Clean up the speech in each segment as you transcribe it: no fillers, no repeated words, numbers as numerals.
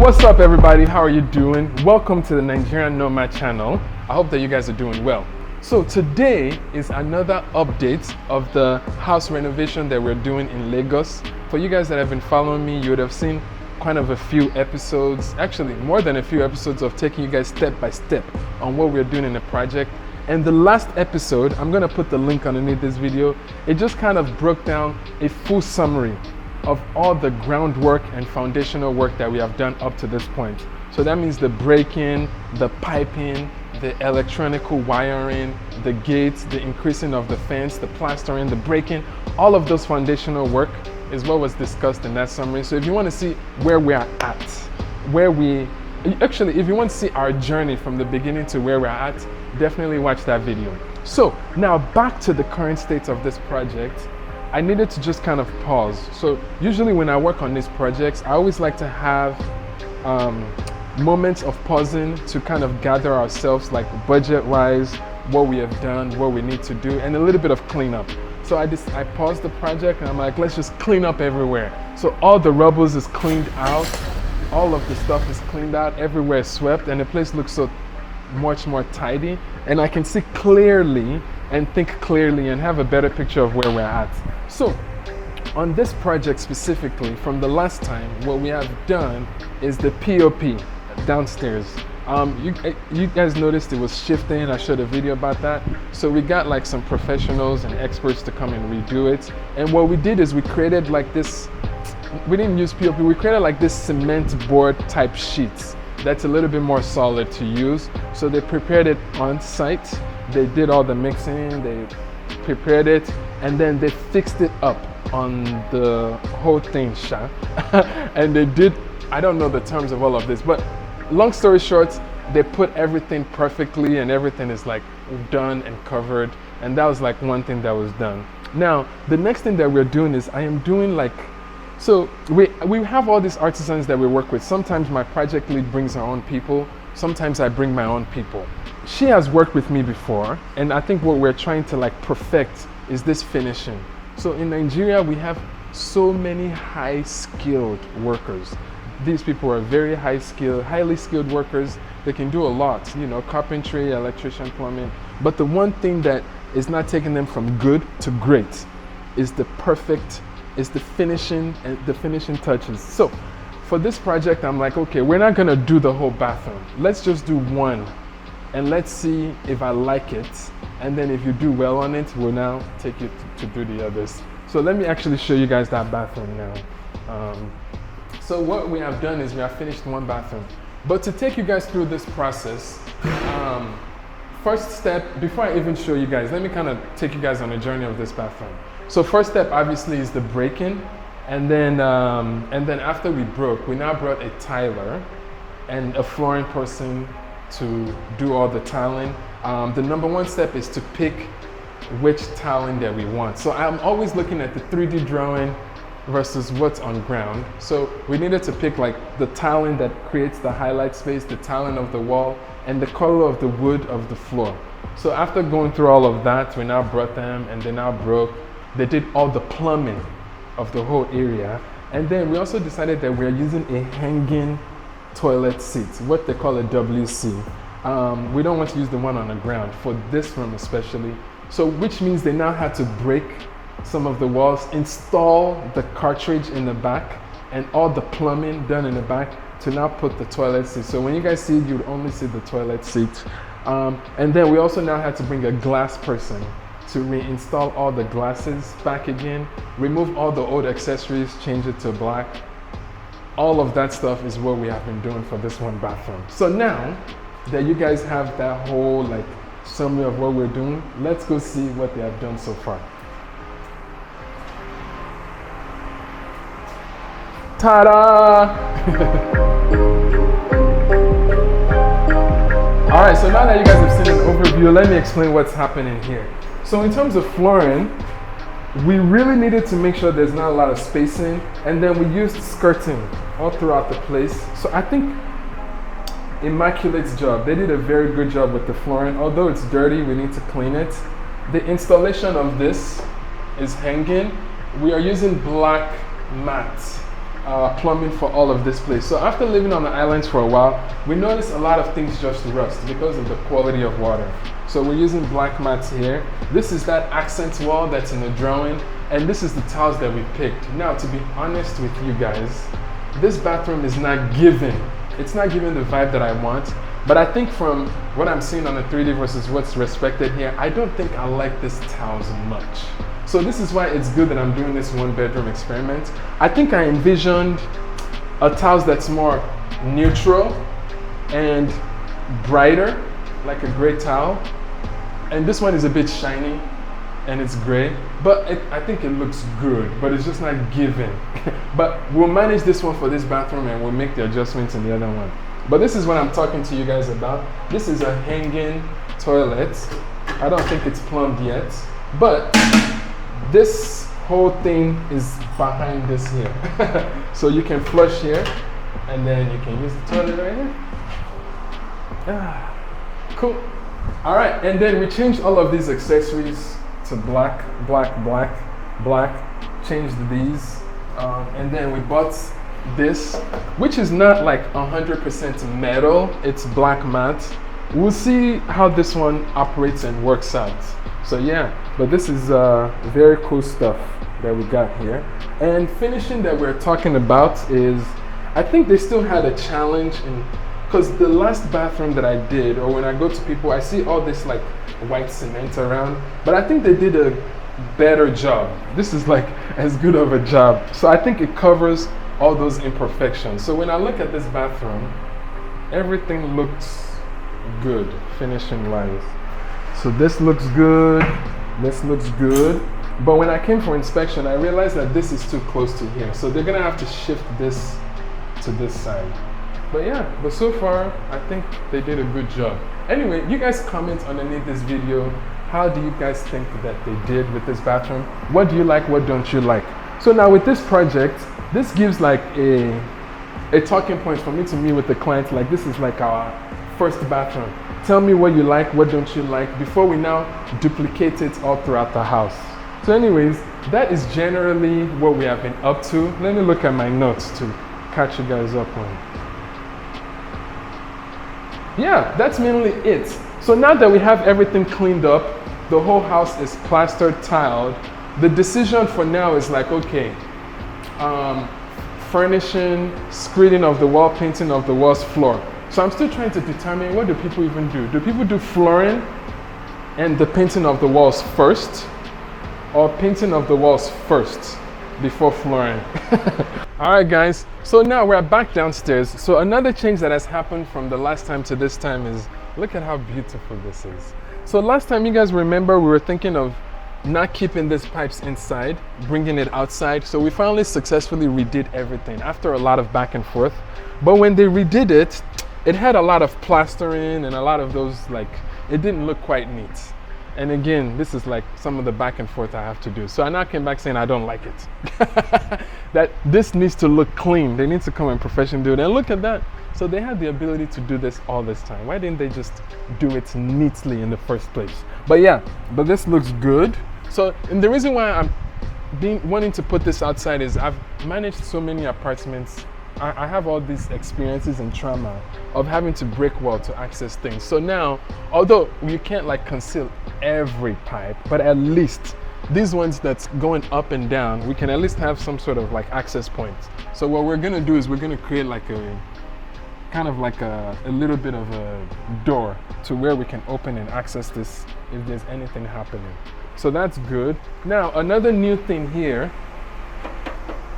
what's up everybody? How are you doing? Welcome to the Nigerian Nomad channel. I hope that you guys are doing well. So today is another update of the house renovation that we're doing in Lagos. For you guys that have been following me, you would have seen kind of a few episodes, actually more than a few episodes of taking you guys step by step on what we're doing in the project. And the last episode, I'm gonna put the link underneath this video, it just kind of broke down a full summary of all the groundwork and foundational work that we have done up to this point. So that means the breaking, the piping, the electronical wiring, the gates, the increasing of the fence, the plastering, the breaking, all of those foundational work is what was discussed in that summary. So if you want to see where we are at, if you want to see our journey from the beginning to where we're at, definitely watch that video. So now back to the current state of this project. I needed to just kind of pause. So usually when I work on these projects, I always like to have moments of pausing to kind of gather ourselves, like budget-wise, what we have done, what we need to do, and a little bit of cleanup. So I paused the project and I'm like, let's just clean up everywhere. So all the rubble is cleaned out, all of the stuff is cleaned out, everywhere is swept, and the place looks so much more tidy, and I can see clearly and think clearly and have a better picture of where we're at. So on this project specifically, from the last time, what we have done is the POP downstairs. You guys noticed it was shifting. I showed a video about that. So we got like some professionals and experts to come and redo it. And what we did is we created like this, we didn't use POP, we created like this cement board type sheets that's a little bit more solid to use. So they prepared it on site. They did all the mixing, they prepared it, and then they fixed it up on the whole thing, and they did, I don't know the terms of all of this, but long story short, they put everything perfectly and everything is like done and covered, and that was like one thing that was done. Now, the next thing that we're doing is I am doing like, so we have all these artisans that we work with. Sometimes my project lead brings her own people, sometimes I bring my own people. She has worked with me before, and I think what we're trying to like perfect is this finishing. So in Nigeria, we have so many high-skilled workers. These people are very highly skilled workers. They can do a lot, you know, carpentry, electrician, plumbing. But the one thing that is not taking them from good to great is the finishing and the finishing touches. So for this project, I'm like, okay, we're not gonna do the whole bathroom. Let's just do one, and let's see if I like it. And then if you do well on it, we'll now take you to do the others. So let me actually show you guys that bathroom now. So what we have done is we have finished one bathroom. But to take you guys through this process, first step, before I even show you guys, let me kind of take you guys on a journey of this bathroom. So first step obviously is the breaking. And then after we broke, we now brought a tiler and a flooring person to do all the tiling. The number one step is to pick which tiling that we want. So I'm always looking at the 3D drawing versus what's on ground. So we needed to pick like the tiling that creates the highlight space, the tiling of the wall, and the color of the wood of the floor. So after going through all of that, we now brought them and they now broke. They did all the plumbing of the whole area. And then we also decided that we're using a hanging toilet seat, what they call a WC. We don't want to use the one on the ground for this room especially. So which means they now had to break some of the walls, install the cartridge in the back, and all the plumbing done in the back to now put the toilet seat. So when you guys see it, you'd only see the toilet seat. And then we also now had to bring a glass person to reinstall all the glasses back again, remove all the old accessories, change it to black. All of that stuff is what we have been doing for this one bathroom. So now that you guys have that whole like summary of what we're doing, let's go see what they have done so far. Ta-da! All right, so now that you guys have seen an overview, let me explain what's happening here. So in terms of flooring, we really needed to make sure there's not a lot of spacing, and then we used skirting all throughout the place. So I think immaculate job. They did a very good job with the flooring. Although it's dirty, we need to clean it. The installation of this is hanging. We are using black mat plumbing for all of this place. So after living on the islands for a while, we noticed a lot of things just rust because of the quality of water. So we're using black mats here. This is that accent wall that's in the drawing, and this is the tiles that we picked. Now, to be honest with you guys, this bathroom is not giving. It's not giving the vibe that I want. But I think from what I'm seeing on the 3D versus what's respected here, I don't think I like this tiles much. So this is why it's good that I'm doing this one bedroom experiment. I think I envisioned a tiles that's more neutral and brighter, like a gray tile. And this one is a bit shiny and it's gray, but I think it looks good, but it's just not giving. But we'll manage this one for this bathroom and we'll make the adjustments in the other one. But this is what I'm talking to you guys about. This is a hanging toilet. I don't think it's plumbed yet, but this whole thing is behind this here. So you can flush here and then you can use the toilet right here. Cool. All right, and then we changed all of these accessories to black, black, black, black. Changed these, and then we bought this, which is not like 100% metal, it's black matte. We'll see how this one operates and works out. So yeah, but this is very cool stuff that we got here. And finishing that we're talking about is, I think they still had a challenge in, because the last bathroom that I did, or when I go to people, I see all this like white cement around, but I think they did a better job. This is like as good of a job. So I think it covers all those imperfections. So when I look at this bathroom, everything looks good finishing wise. So this looks good, this looks good. But when I came for inspection, I realized that this is too close to here. So they're gonna have to shift this to this side. But yeah, but so far, I think they did a good job. Anyway, you guys comment underneath this video. How do you guys think that they did with this bathroom? What do you like, what don't you like? So now with this project, this gives like a talking point for me to meet with the client. Like this is like our first bathroom. Tell me what you like, what don't you like, before we now duplicate it all throughout the house. So anyways, that is generally what we have been up to. Let me look at my notes to catch you guys up on. Yeah, that's mainly it. So now that we have everything cleaned up, the whole house is plastered, tiled, the decision for now is like, okay, furnishing, screening of the wall, painting of the walls, floor. So I'm still trying to determine, what do people even do? Do people do flooring and the painting of the walls first, or painting of the walls first before flooring? All right guys, so now we're back downstairs. So another change that has happened from the last time to this time is, look at how beautiful this is. So last time, you guys remember, we were thinking of not keeping these pipes inside, bringing it outside. So we finally successfully redid everything after a lot of back and forth. But when they redid it, it had a lot of plastering and a lot of those, like, it didn't look quite neat. And again, this is like some of the back and forth I have to do. So I now came back saying I don't like it. That this needs to look clean. They need to come and professionally do it. And look at that. So they had the ability to do this all this time. Why didn't they just do it neatly in the first place? But yeah, but this looks good. So, and the reason why I'm wanting to put this outside is I've managed so many apartments. I have all these experiences and trauma of having to break wall to access things. So now, although you can't like conceal every pipe, but at least these ones that's going up and down, we can at least have some sort of like access point. So what we're gonna do is we're gonna create like a kind of like a little bit of a door to where we can open and access this if there's anything happening. So that's good. Now another new thing here,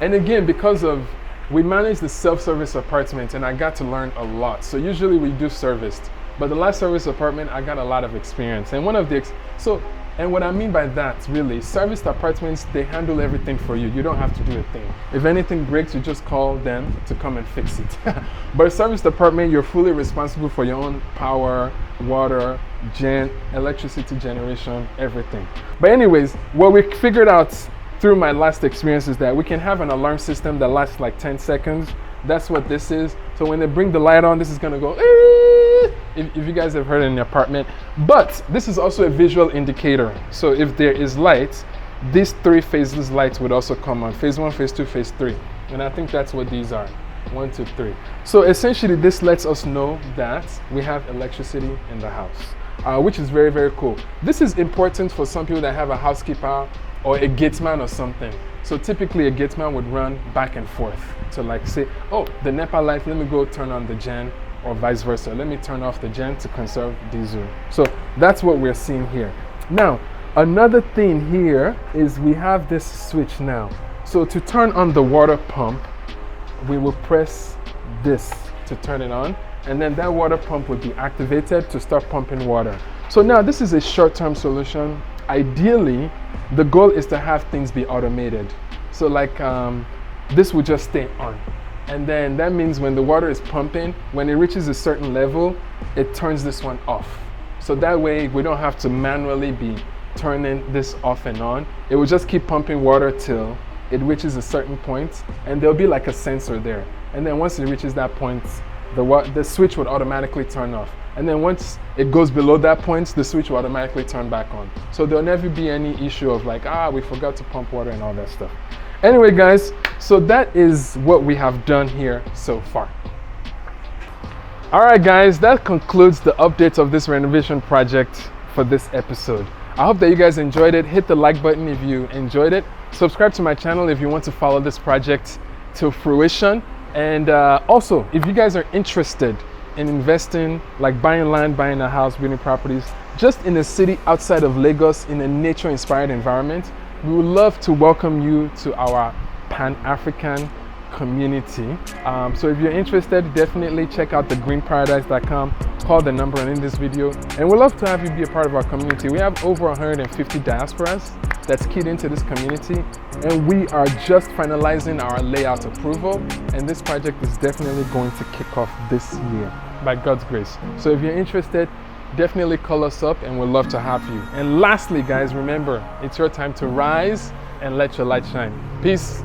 and again, because of we manage the self-service apartment and I got to learn a lot. So usually we do serviced, but the last service apartment, I got a lot of experience. And one of the, and what I mean by that, really, serviced apartments, they handle everything for you. You don't have to do a thing. If anything breaks, you just call them to come and fix it. But a serviced apartment, you're fully responsible for your own power, water, electricity generation, everything. But anyways, what we figured out through my last experience is that we can have an alarm system that lasts like 10 seconds. That's what this is. So when they bring the light on, this is gonna go, if you guys have heard it in the apartment. But this is also a visual indicator. So if there is light, these three phases lights would also come on, phase 1, phase 2, phase 3. And I think that's what these are. 1, 2, 3. So essentially this lets us know that we have electricity in the house, which is very, very cool. This is important for some people that have a housekeeper or a gateman or something. So typically a gateman would run back and forth to like say, oh, the NEPA light, let me go turn on the gen, or vice versa. Let me turn off the gen to conserve diesel. So that's what we're seeing here. Now, another thing here is we have this switch now. So to turn on the water pump, we will press this to turn it on, and then that water pump would be activated to start pumping water. So now this is a short-term solution. Ideally, the goal is to have things be automated. So like this will just stay on. And then that means when the water is pumping, when it reaches a certain level, it turns this one off. So that way we don't have to manually be turning this off and on. It will just keep pumping water till it reaches a certain point, and there'll be like a sensor there. And then once it reaches that point, the switch would automatically turn off. And then once it goes below that point, the switch will automatically turn back on. So there'll never be any issue of like, we forgot to pump water and all that stuff. Anyway, guys, so that is what we have done here so far. All right, guys, that concludes the updates of this renovation project for this episode. I hope that you guys enjoyed it. Hit the like button if you enjoyed it. Subscribe to my channel if you want to follow this project to fruition. And also, if you guys are interested in investing, like buying land, buying a house, building properties, just in a city outside of Lagos in a nature-inspired environment, we would love to welcome you to our Pan-African community. So if you're interested, definitely check out thegreenparadise.com, call the number in this video, and we'd love to have you be a part of our community. We have over 150 diasporas that's keyed into this community, and we are just finalizing our layout approval, and this project is definitely going to kick off this year by God's grace. So if you're interested, definitely call us up and we'd love to have you. And lastly, guys, remember, it's your time to rise and let your light shine. Peace.